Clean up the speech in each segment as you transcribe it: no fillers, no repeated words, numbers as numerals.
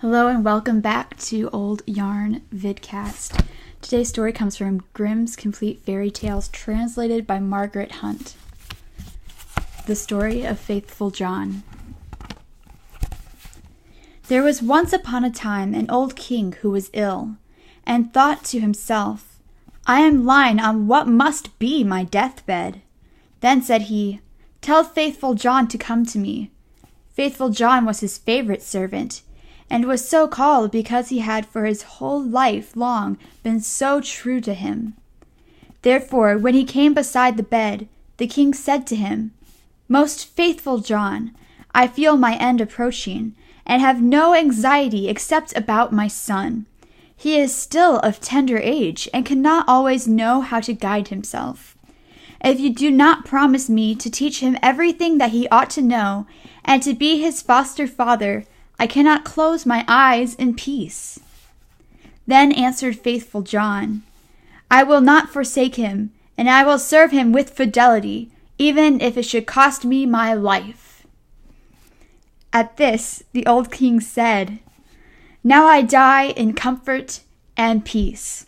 Hello and welcome back to Old Yarn Vidcast. Today's story comes from Grimm's Complete Fairy Tales, translated by Margaret Hunt. The Story of Faithful John. There was once upon a time an old king who was ill, and thought to himself, "I am lying on what must be my deathbed." Then said he, "Tell Faithful John to come to me." Faithful John was his favorite servant, and was so called because he had for his whole life long been so true to him. Therefore, when he came beside the bed, the king said to him, "Most faithful John, I feel my end approaching, and have no anxiety except about my son. He is still of tender age, and cannot always know how to guide himself. If you do not promise me to teach him everything that he ought to know, and to be his foster father, I cannot close my eyes in peace." Then answered Faithful John, "I will not forsake him, and I will serve him with fidelity, even if it should cost me my life." At this the old king said, "Now I die in comfort and peace."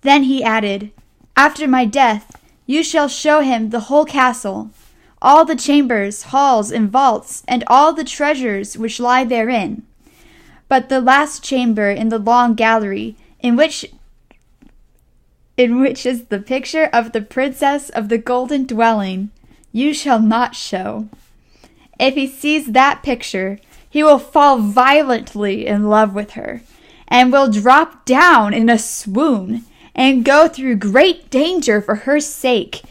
Then he added, "After my death you shall show him the whole castle, all the chambers, halls, and vaults, and all the treasures which lie therein. But the last chamber in the long gallery, in which is the picture of the princess of the golden dwelling, you shall not show. If he sees that picture, he will fall violently in love with her, and will drop down in a swoon, and go through great danger for her sake.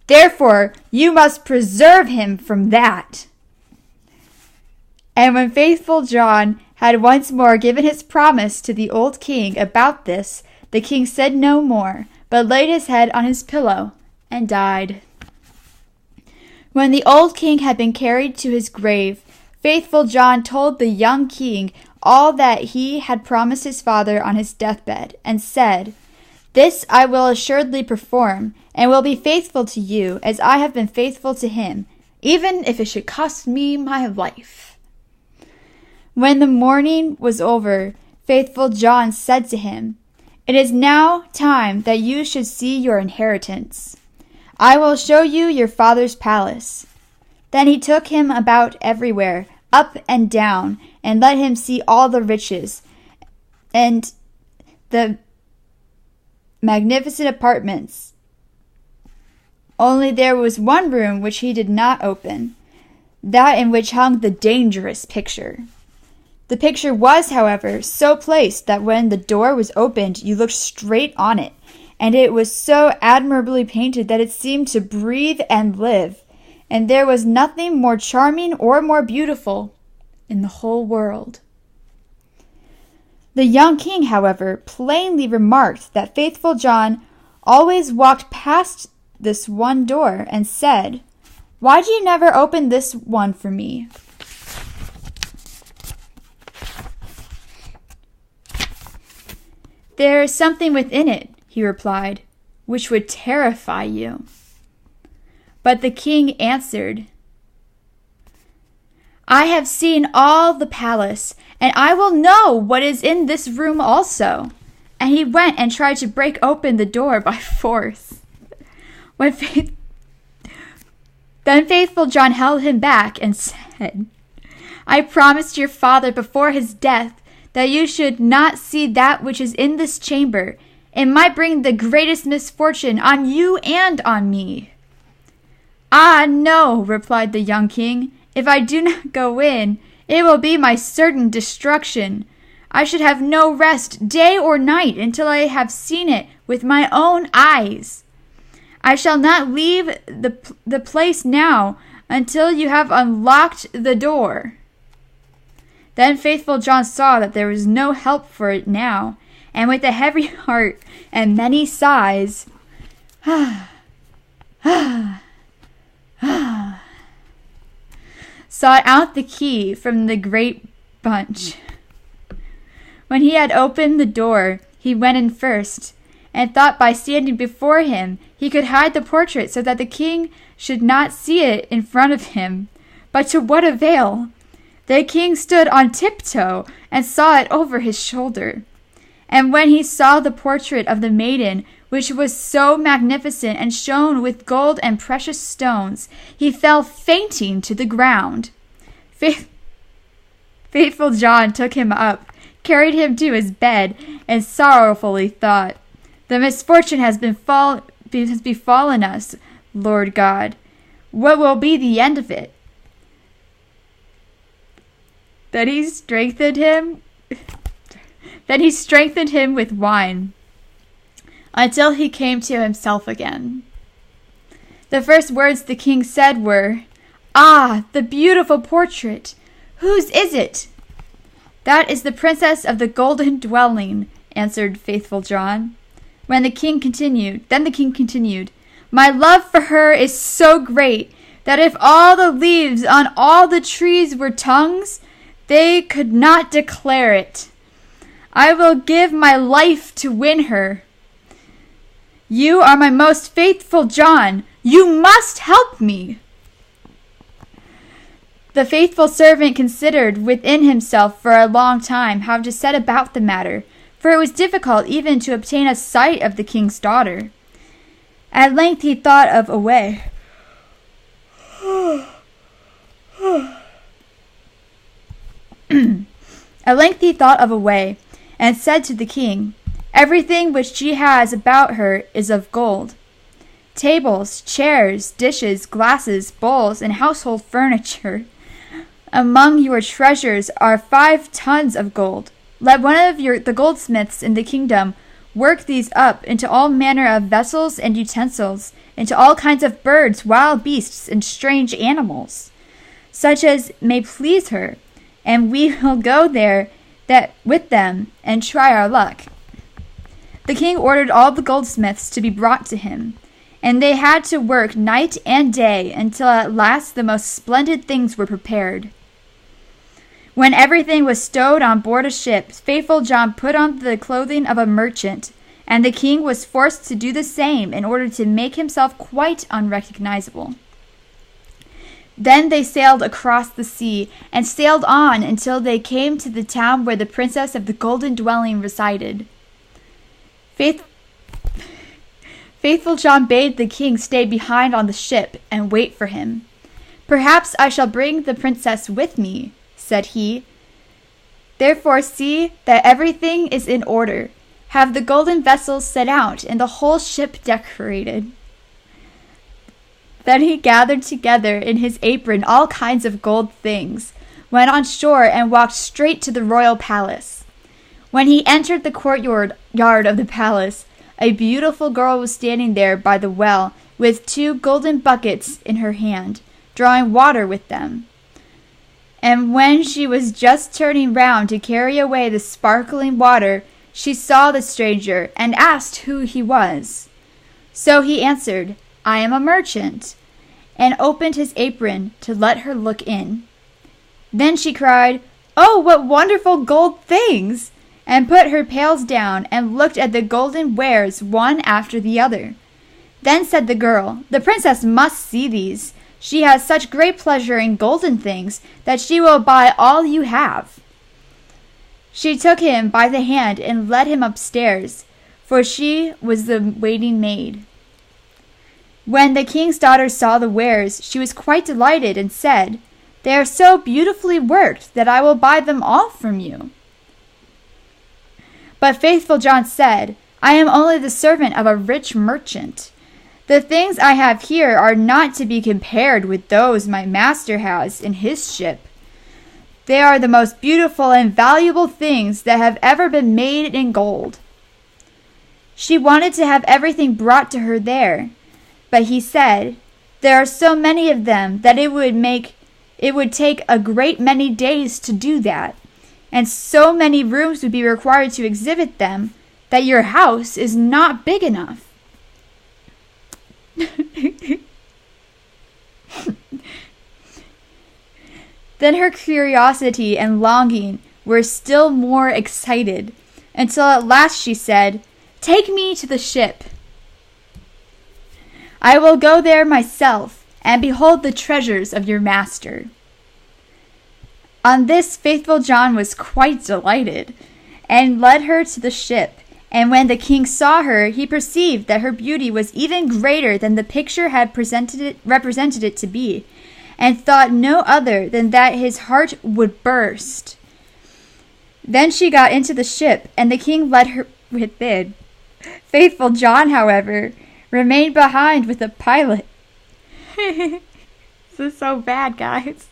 Therefore, you must preserve him from that." And when Faithful John had once more given his promise to the old king about this, the king said no more, but laid his head on his pillow and died. When the old king had been carried to his grave, Faithful John told the young king all that he had promised his father on his deathbed, and said, "This I will assuredly perform, and will be faithful to you as I have been faithful to him, even if it should cost me my life." When the mourning was over, Faithful John said to him, "It is now time that you should see your inheritance. I will show you your father's palace." Then he took him about everywhere, up and down, and let him see all the riches and the magnificent apartments. Only there was one room which he did not open, that in which hung the dangerous picture. The picture was, however, so placed that when the door was opened you looked straight on it, and it was so admirably painted that it seemed to breathe and live, and there was nothing more charming or more beautiful in the whole world. The young king, however, plainly remarked that Faithful John always walked past this one door, and said, "Why do you never open this one for me?" "There is something within it," he replied, "which would terrify you." But the king answered, "I have seen all the palace, and I will know what is in this room also." And he went and tried to break open the door by force. Then Faithful John held him back and said, "I promised your father before his death that you should not see that which is in this chamber. It might bring the greatest misfortune on you and on me." "Ah, no," replied the young king. "If I do not go in, it will be my certain destruction. I should have no rest day or night until I have seen it with my own eyes. I shall not leave the place now until you have unlocked the door." Then Faithful John saw that there was no help for it now, and with a heavy heart and many sighs, sought out the key from the great bunch. When he had opened the door, he went in first, and thought by standing before him he could hide the portrait so that the king should not see it in front of him. But to what avail? The king stood on tiptoe and saw it over his shoulder. And when he saw the portrait of the maiden, which was so magnificent and shone with gold and precious stones, he fell fainting to the ground. Faithful John took him up, carried him to his bed, and sorrowfully thought, "The misfortune has befallen us, Lord God. What will be the end of it?" Then he strengthened him with wine, until he came to himself again. The first words the king said were, "Ah, the beautiful portrait! Whose is it?" "That is the princess of the golden dwelling," answered faithful John. Then the king continued, "My love for her is so great that if all the leaves on all the trees were tongues, they could not declare it. I will give my life to win her. You are my most faithful John. You must help me." The faithful servant considered within himself for a long time how to set about the matter, for it was difficult even to obtain a sight of the king's daughter. At length he thought of a way. And said to the king, "Everything which she has about her is of gold. Tables, chairs, dishes, glasses, bowls, and household furniture. Among your treasures are 5 tons of gold. Let one of the goldsmiths in the kingdom work these up into all manner of vessels and utensils, into all kinds of birds, wild beasts, and strange animals, such as may please her, and we will go there with them and try our luck." The king ordered all the goldsmiths to be brought to him, and they had to work night and day until at last the most splendid things were prepared. When everything was stowed on board a ship, faithful John put on the clothing of a merchant, and the king was forced to do the same in order to make himself quite unrecognizable. Then they sailed across the sea, and sailed on until they came to the town where the princess of the golden dwelling resided. Faithful John bade the king stay behind on the ship and wait for him. "Perhaps I shall bring the princess with me," said he. "Therefore see that everything is in order. Have the golden vessels set out and the whole ship decorated." Then he gathered together in his apron all kinds of gold things, went on shore, and walked straight to the royal palace. When he entered the courtyard of the palace, a beautiful girl was standing there by the well with 2 golden buckets in her hand, drawing water with them. And when she was just turning round to carry away the sparkling water, she saw the stranger and asked who he was. So he answered, "I am a merchant," and opened his apron to let her look in. Then she cried, "Oh, what wonderful gold things!" and put her pails down and looked at the golden wares one after the other. Then said the girl, "The princess must see these. She has such great pleasure in golden things that she will buy all you have." She took him by the hand and led him upstairs, for she was the waiting maid. When the king's daughter saw the wares, she was quite delighted and said, "They are so beautifully worked that I will buy them all from you." But faithful John said, "I am only the servant of a rich merchant. The things I have here are not to be compared with those my master has in his ship. They are the most beautiful and valuable things that have ever been made in gold." She wanted to have everything brought to her there, but he said, "There are so many of them that it would take a great many days to do that, and so many rooms would be required to exhibit them that your house is not big enough." Then her curiosity and longing were still more excited, until at last she said, "Take me to the ship. I will go there myself and behold the treasures of your master." On this, faithful John was quite delighted, and led her to the ship. And when the king saw her, he perceived that her beauty was even greater than the picture had represented it to be, and thought no other than that his heart would burst. Then she got into the ship, and the king led her within. Faithful John, however, remained behind with the pilot. This is so bad, guys.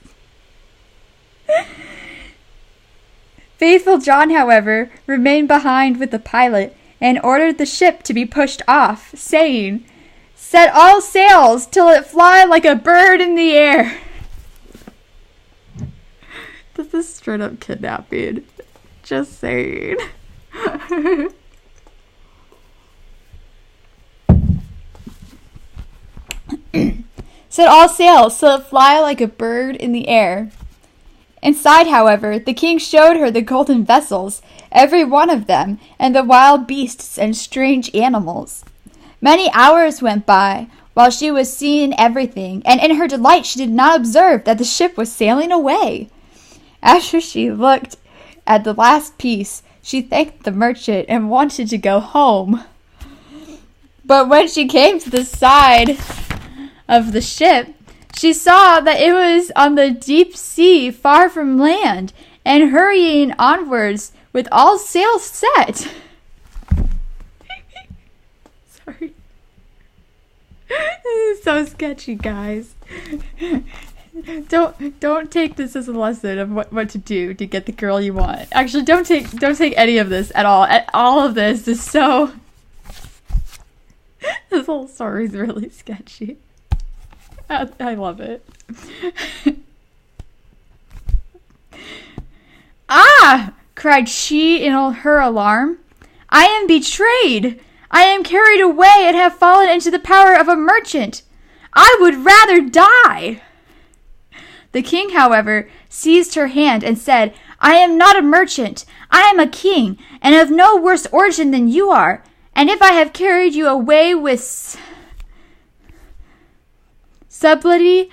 Faithful John, however, remained behind with the pilot, and ordered the ship to be pushed off, saying, "Set all sails till it fly like a bird in the air." This is straight up kidnapping. Just saying. Set all sails till it fly like a bird in the air. Inside, however, the king showed her the golden vessels, every one of them, and the wild beasts and strange animals. Many hours went by, while she was seeing everything, and in her delight she did not observe that the ship was sailing away. After she looked at the last piece, she thanked the merchant and wanted to go home. But when she came to the side of the ship, she saw that it was on the deep sea far from land, and hurrying onwards with all sails set. Sorry. This is so sketchy, guys. Don't take this as a lesson of what to do to get the girl you want. Actually, don't take any of this at all. All of this is so. This whole story is really sketchy. I love it. "Ah!" cried she in her alarm. "I am betrayed! I am carried away and have fallen into the power of a merchant! I would rather die!" The king, however, seized her hand and said, "I am not a merchant. I am a king, and of no worse origin than you are. And if I have carried you away with subtlety,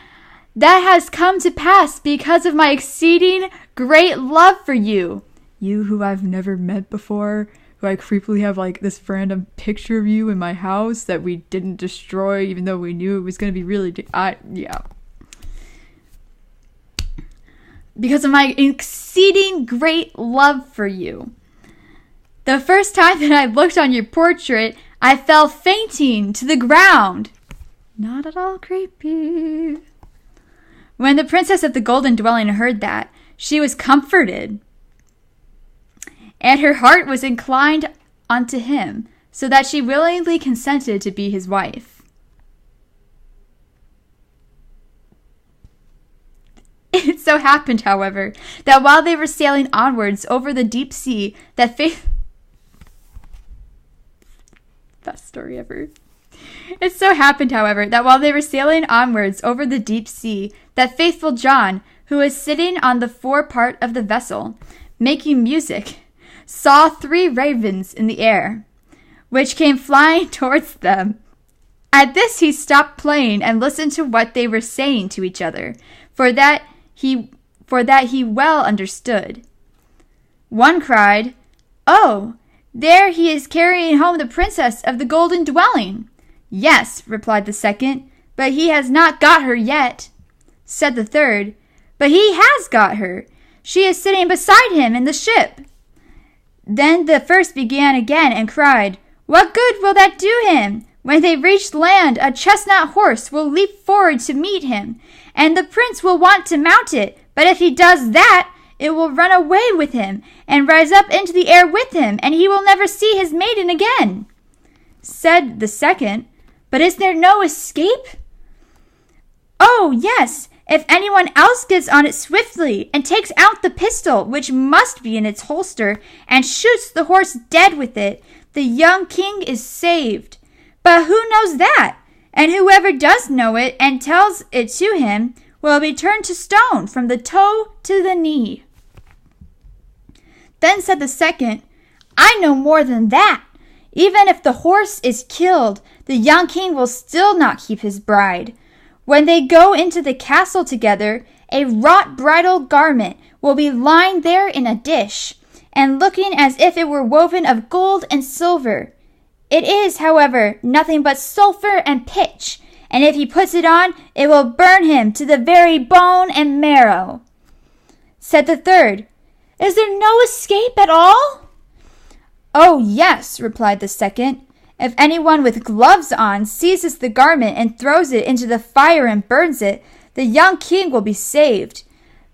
that has come to pass because of my exceeding great love for you. You who I've never met before, who I creepily have like this random picture of you in my house that we didn't destroy even though we knew it was going to be really because of my exceeding great love for you. The first time that I looked on your portrait, I fell fainting to the ground." Not at all creepy. When the princess of the golden dwelling heard that, she was comforted, and her heart was inclined unto him, so that she willingly consented to be his wife. It so happened, however, that while they were sailing onwards over the deep sea, best story ever. It so happened, however, that while they were sailing onwards over the deep sea, that faithful John, who was sitting on the forepart of the vessel, making music, saw 3 ravens in the air, which came flying towards them. At this he stopped playing and listened to what they were saying to each other, for that he well understood. One cried, "Oh, there he is carrying home the princess of the golden dwelling." "Yes," replied the second, "but he has not got her yet." Said the third, "But he has got her. She is sitting beside him in the ship." Then the first began again and cried, "What good will that do him? When they reach land, a chestnut horse will leap forward to meet him, and the prince will want to mount it. But if he does that, it will run away with him and rise up into the air with him, and he will never see his maiden again." Said the second, "But is there no escape?" "Oh, yes, if anyone else gets on it swiftly and takes out the pistol, which must be in its holster, and shoots the horse dead with it, the young king is saved. But who knows that? And whoever does know it and tells it to him will be turned to stone from the toe to the knee." Then said the second, "I know more than that. Even if the horse is killed, the young king will still not keep his bride. When they go into the castle together, a wrought bridal garment will be lying there in a dish, and looking as if it were woven of gold and silver. It is, however, nothing but sulphur and pitch, and if he puts it on, it will burn him to the very bone and marrow. Said the third, Is there no escape at all? Oh, yes, replied the second. If anyone with gloves on seizes the garment and throws it into the fire and burns it, the young king will be saved.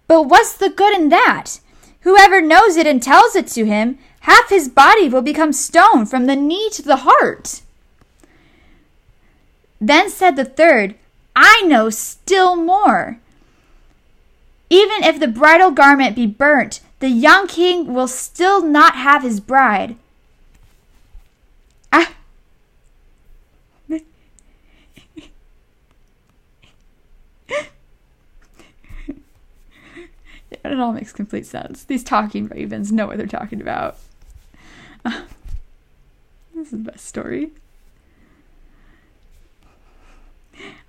But what's the good in that? Whoever knows it and tells it to him, half his body will become stone from the knee to the heart. Then said the third, I know still more. Even if the bridal garment be burnt, the young king will still not have his bride. It all makes complete sense. These talking ravens know what they're talking about. This is the best story.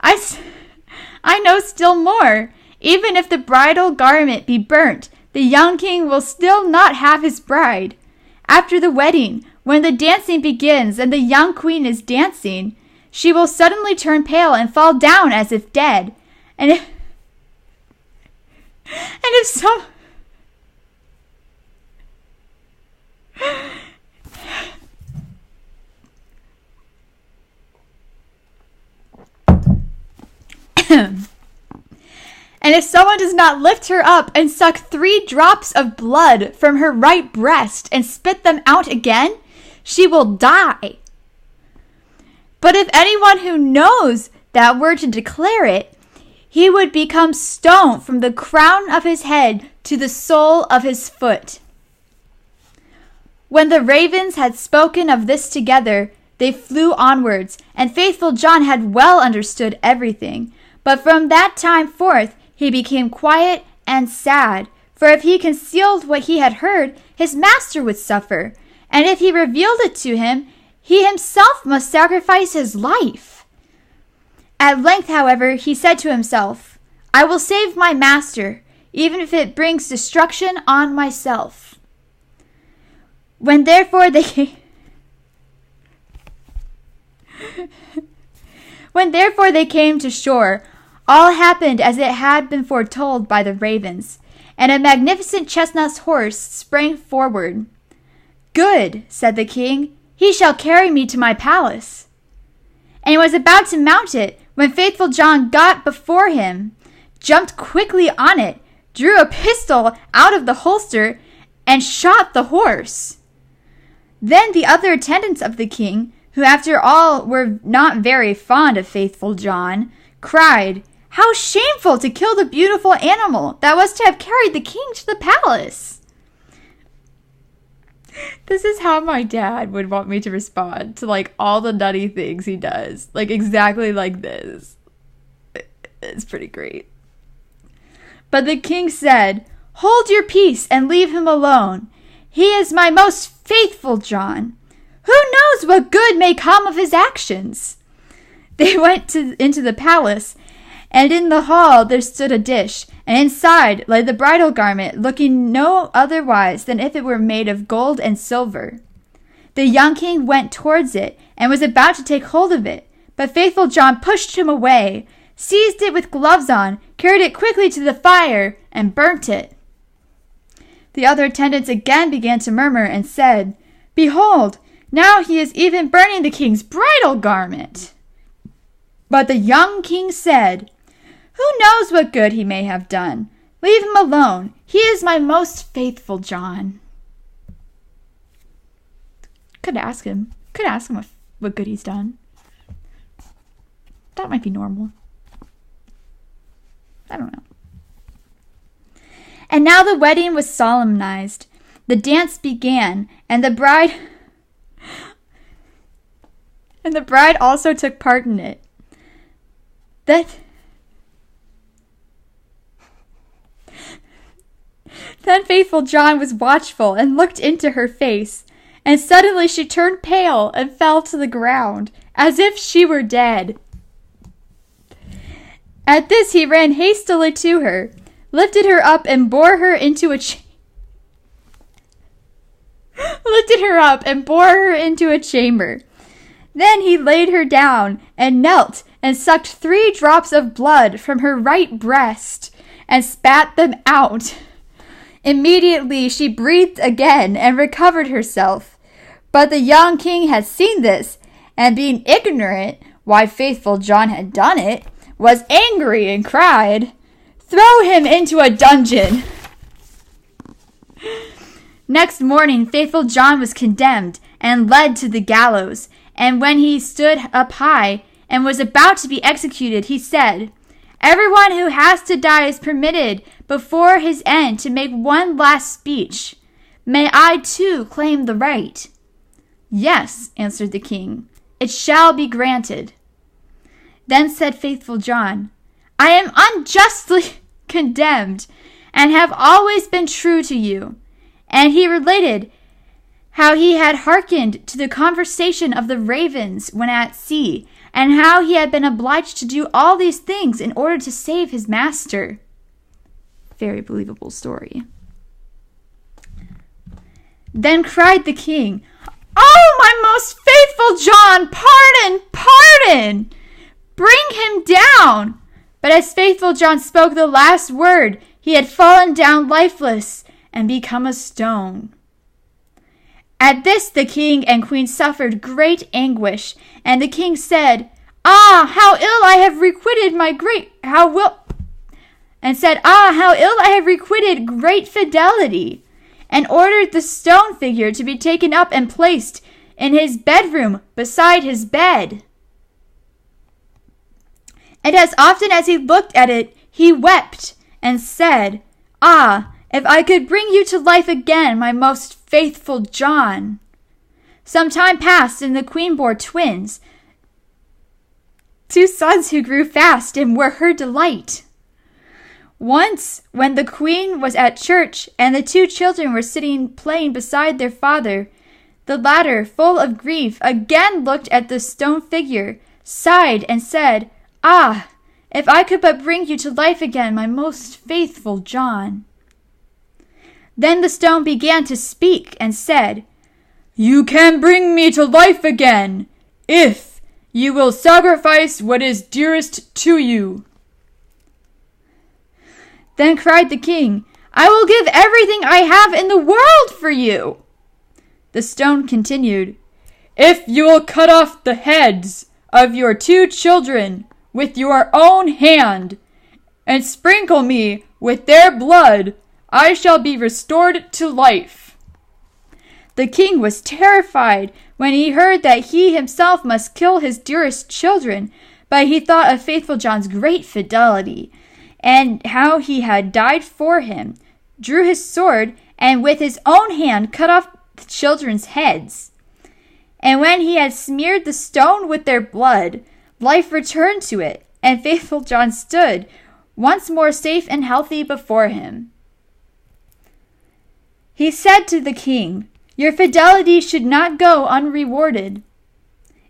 I know still more. Even if the bridal garment be burnt, the young king will still not have his bride. After the wedding, when the dancing begins and the young queen is dancing, she will suddenly turn pale and fall down as if dead. And if some... And if someone does not lift her up and suck 3 drops of blood from her right breast and spit them out again, she will die. But if anyone who knows that were to declare it, he would become stone from the crown of his head to the sole of his foot. When the ravens had spoken of this together, they flew onwards, and faithful John had well understood everything. But from that time forth he became quiet and sad, for if he concealed what he had heard, his master would suffer, and if he revealed it to him, he himself must sacrifice his life. At length, however, he said to himself, I will save my master, even if it brings destruction on myself. When therefore they came... When therefore they came to shore, all happened as it had been foretold by the ravens, and a magnificent chestnut horse sprang forward. Good, said the king, he shall carry me to my palace. And he was about to mount it, when faithful John got before him, jumped quickly on it, drew a pistol out of the holster, and shot the horse. Then the other attendants of the king, who after all were not very fond of faithful John, cried, How shameful to kill the beautiful animal that was to have carried the king to the palace! This is how my dad would want me to respond to, like, all the nutty things he does. Like, exactly like this. It's pretty great. But the king said, Hold your peace and leave him alone. He is my most faithful John. Who knows what good may come of his actions? They went into the palace, and in the hall there stood a dish, and inside lay the bridal garment, looking no otherwise than if it were made of gold and silver. The young king went towards it, and was about to take hold of it, but faithful John pushed him away, seized it with gloves on, carried it quickly to the fire, and burnt it. The other attendants again began to murmur, and said, Behold, now he is even burning the king's bridal garment. But the young king said, Who knows what good he may have done? Leave him alone. He is my most faithful John. Could ask him what good he's done. That might be normal. I don't know. And now the wedding was solemnized. The dance began, and the bride also took part in it. Then faithful John was watchful and looked into her face, and suddenly she turned pale and fell to the ground, as if she were dead. At this he ran hastily to her, lifted her up and bore her into a chamber. Then he laid her down and knelt and sucked 3 drops of blood from her right breast and spat them out. Immediately she breathed again and recovered herself. But the young king had seen this, and being ignorant why faithful John had done it, was angry and cried, "Throw him into a dungeon!" Next morning, faithful John was condemned and led to the gallows. And when he stood up high and was about to be executed, he said, "Everyone who has to die is permitted before his end to make one last speech. May I too claim the right?" "Yes," answered the king, "it shall be granted." Then said faithful John, "I am unjustly condemned and have always been true to you." And he related how he had hearkened to the conversation of the ravens when at sea, and how he had been obliged to do all these things in order to save his master. Very believable story. Then cried the king, "Oh, my most faithful John, pardon, pardon! Bring him down!" But as faithful John spoke the last word, he had fallen down lifeless and become a stone. At this the king and queen suffered great anguish, and the king said, "Ah, how ill I have requited great fidelity," and ordered the stone figure to be taken up and placed in his bedroom beside his bed. And as often as he looked at it, he wept and said, "Ah, if I could bring you to life again, my most faithful John." Some time passed, and the queen bore twins, 2 sons who grew fast and were her delight. Once, when the queen was at church, and the 2 children were sitting playing beside their father, the latter, full of grief, again looked at the stone figure, sighed, and said, "Ah, if I could but bring you to life again, my most faithful John." Then the stone began to speak and said, "You can bring me to life again, if you will sacrifice what is dearest to you." Then cried the king, "I will give everything I have in the world for you." The stone continued, "If you will cut off the heads of your 2 children with your own hand, and sprinkle me with their blood, I shall be restored to life." The king was terrified when he heard that he himself must kill his dearest children, but he thought of faithful John's great fidelity, and how he had died for him, drew his sword, and with his own hand cut off the children's heads. And when he had smeared the stone with their blood, life returned to it, and faithful John stood once more safe and healthy before him. He said to the king, "Your fidelity should not go unrewarded,"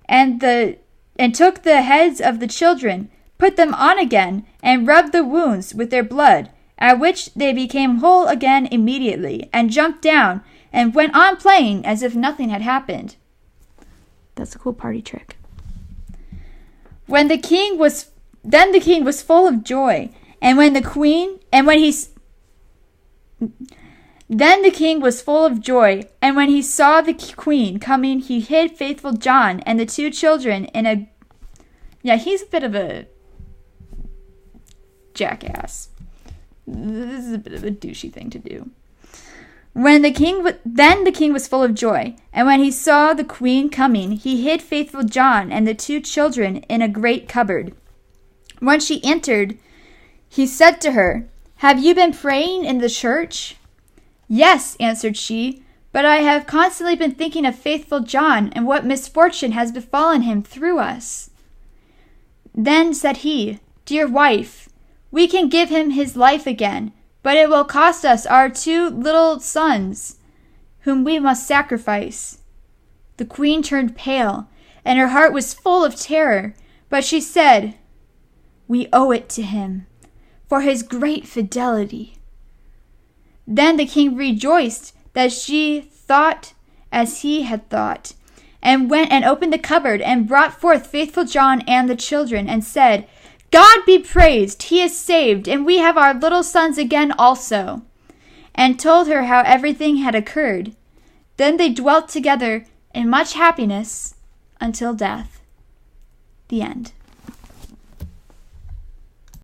and took the heads of the children, put them on again, and rubbed the wounds with their blood, at which they became whole again immediately, and jumped down, and went on playing as if nothing had happened. That's a cool party trick. Then the king was full of joy, and when the king saw the queen coming, he hid faithful John and the 2 children in a... Yeah, he's a bit of a jackass. This is a bit of a douchey thing to do. Then the king was full of joy, and when he saw the queen coming, he hid faithful John and the 2 children in a great cupboard. When she entered, he said to her, "Have you been praying in the church?" "Yes," answered she, "but I have constantly been thinking of faithful John and what misfortune has befallen him through us." Then said he, "Dear wife, we can give him his life again, but it will cost us our 2 little sons, whom we must sacrifice." The queen turned pale, and her heart was full of terror, but she said, "We owe it to him, for his great fidelity." Then the king rejoiced that she thought as he had thought, and went and opened the cupboard, and brought forth faithful John and the children, and said, "God be praised, he is saved, and we have our little sons again also," and told her how everything had occurred. Then they dwelt together in much happiness until death. The end.